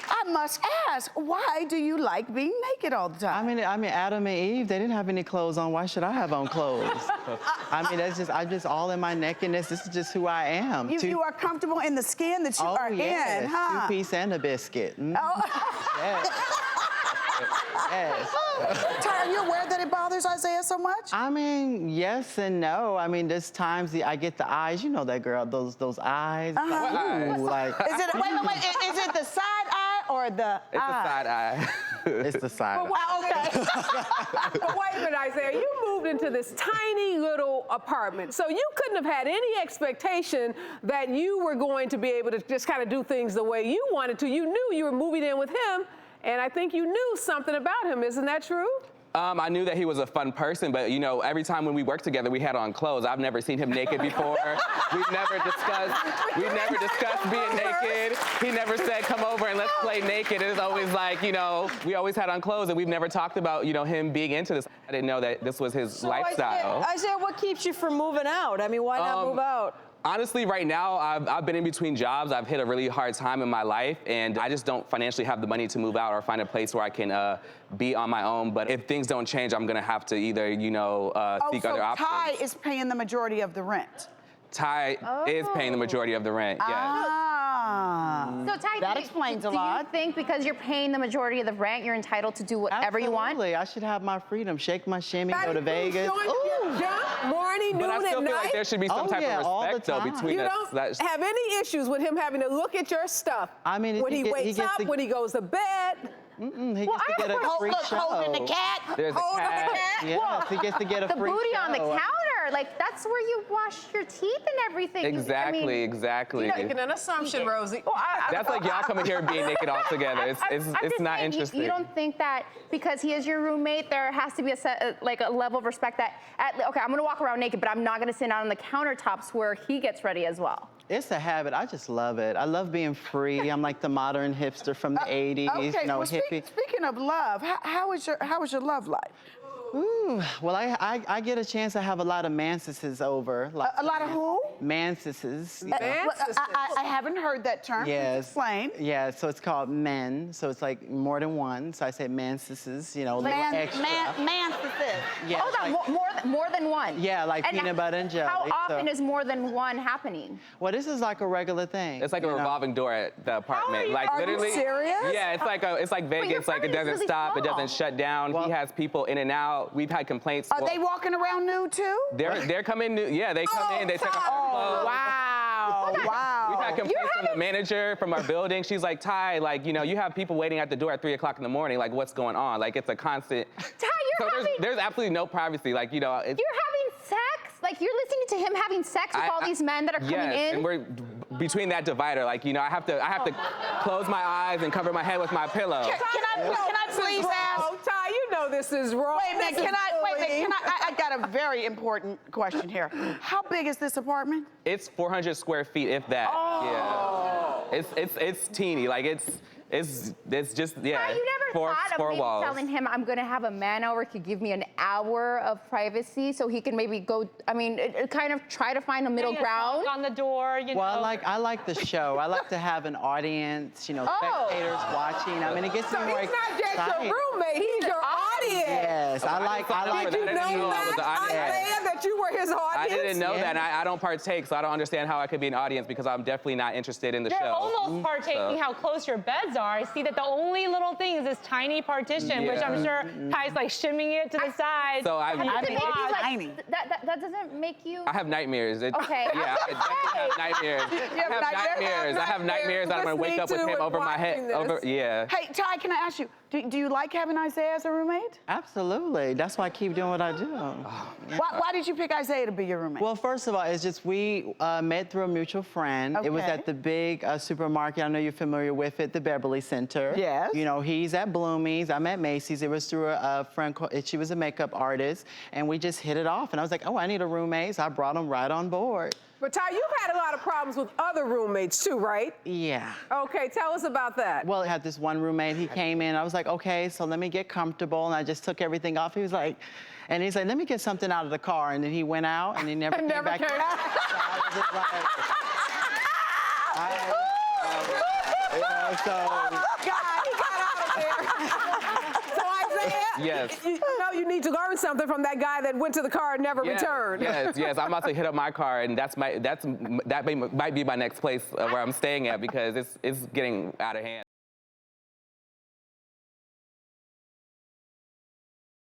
I must ask, why do you like being naked all the time? I mean, Adam and Eve, they didn't have any clothes on. Why should I have on clothes? I mean, I'm just all in my nakedness. This is just who I am. You are comfortable in the skin that you are in, huh? 2-piece and a biscuit. Oh. Yes. Yes. Ty, are you aware that it bothers Isaiah so much? I mean, yes and no. I mean, there's times I get the eyes. You know that girl, those eyes. Uh-huh. Ooh, like. Is it, wait, is it the side eye or the It's a side eye. It's the side eye. Okay. But wait a minute, Isaiah, you moved into this tiny little apartment, so you couldn't have had any expectation that you were going to be able to just kind of do things the way you wanted to. You knew you were moving in with him, and I think you knew something about him. Isn't that true? I knew that he was a fun person, but you know, every time when we worked together, we had on clothes. I've never seen him naked before. We've never discussed being naked. He never said, come over and let's play naked. It was always like, you know, we always had on clothes, and we've never talked about, you know, him being into this. I didn't know that this was his lifestyle. Isaiah, what keeps you from moving out? I mean, why not move out? Honestly, right now, I've been in between jobs. I've hit a really hard time in my life, and I just don't financially have the money to move out or find a place where I can be on my own. But if things don't change, I'm gonna have to either, you know, seek other options. Ty is paying the majority of the rent. Ty is paying the majority of the rent, yes. So Ty, that explains a lot. Do you think because you're paying the majority of the rent, you're entitled to do whatever you want? Absolutely, I should have my freedom. Shake my shimmy, go to Vegas. Morning, noon, But I still and feel night. like there should be some type of respect, though, between you us. You don't have any issues with him having to look at your stuff. I mean, when he wakes up, when he goes to bed. He gets to get a free show. Holding the cat. There's a cat. Yes, he gets to get a The free booty show. on the counter, like that's where you wash your teeth and everything. Exactly, exactly. You're making an assumption, Rosie. That's like y'all coming here being naked all together. It's not interesting. You don't think that because he is your roommate, there has to be a level of respect that, okay, I'm gonna walk around naked, but I'm not gonna sit out on the countertops where he gets ready as well. It's a habit. I just love it. I love being free. I'm like the modern hipster from the 80s, Okay, no well, hippie. speaking of love, how is your love life? Ooh, well, I get a chance to have a lot of manseses over. A lot of who? Manseses. I haven't heard that term. Yes. Explain. Yeah, so it's called men. So it's like more than one. So I say manseses, you know, a little extra. Manseses. Yeah, Hold on, more than one. Yeah, like peanut butter and jelly. How often is more than one happening? Well, this is like a regular thing. It's like a revolving door at the apartment. Like Are literally. you serious? Yeah, it's like Vegas. Like it doesn't stop. It doesn't shut down. He has people in and out. We've had complaints. Are they walking around nude too? They're coming. Yeah, they come in. They take off their clothes. Wow. Wow. We've had complaints from the manager from our building. She's like, Ty, like, you know, you have people waiting at the door at 3 o'clock in the morning. Like, what's going on? Like, it's a constant. Ty, there's absolutely no privacy. Like, you know, you're having sex? Like, you're listening to him having sex with all these men that are coming in? And we're between that divider. Like, you know, I have to close my eyes and cover my head with my pillow. Can I please ask? Oh, Ty, you know this is wrong. Wait a minute, I got a very important question here. How big is this apartment? It's 400 square feet, if that. Oh. Yeah. It's teeny. Like it's just You never four thought of walls. telling him I'm gonna have a man over, could give me an hour of privacy so he can maybe go, I mean, kind of try to find a middle ground? On the door, you know. Well, I like the show. I like to have an audience, you know, spectators watching. I mean, it gets me more He's not just excited. your roommate, he's your audience. Yes, I like. Did you know that, Isaiah, that you were his audience? I didn't know that. And I don't partake, so I don't understand how I could be an audience because I'm definitely not interested in the You're show. almost partaking how close your beds are. I see that the only little thing is this tiny partition, which I'm sure Ty's like shimming it to the side. So That doesn't make you... I have nightmares. Okay. Yeah, I definitely have nightmares. I have nightmares that I'm gonna wake up with him over my head. Yeah. Hey, Ty, can I ask you, do you like having Isaiah as a roommate? Absolutely. That's why I keep doing what I do. Why did you pick Isaiah to be your roommate? Well, first of all, it's just we met through a mutual friend. It was Okay. at the big supermarket. I know you're familiar with it, the Beverly Center. Yes. You know, he's at Bloomie's. I'm at Macy's. It was through a friend. She was a makeup artist, and we just hit it off. And I was like, oh, I need a roommate, so I brought him right on board. But Ty, you've had a lot of problems with other roommates too, right? Yeah. Okay, tell us about that. Well, I had this one roommate. He came in. I was like, okay, so let me get comfortable. And I just took everything off. He was like, and he's like, let me get something out of the car. And then he went out, and he never came back. Came So I was just like, Oh, God. Yes. You know you need to learn something from that guy that went to the car and never returned. Yes. I'm about to hit up my car, and that might be my next place where I'm staying at because it's getting out of hand.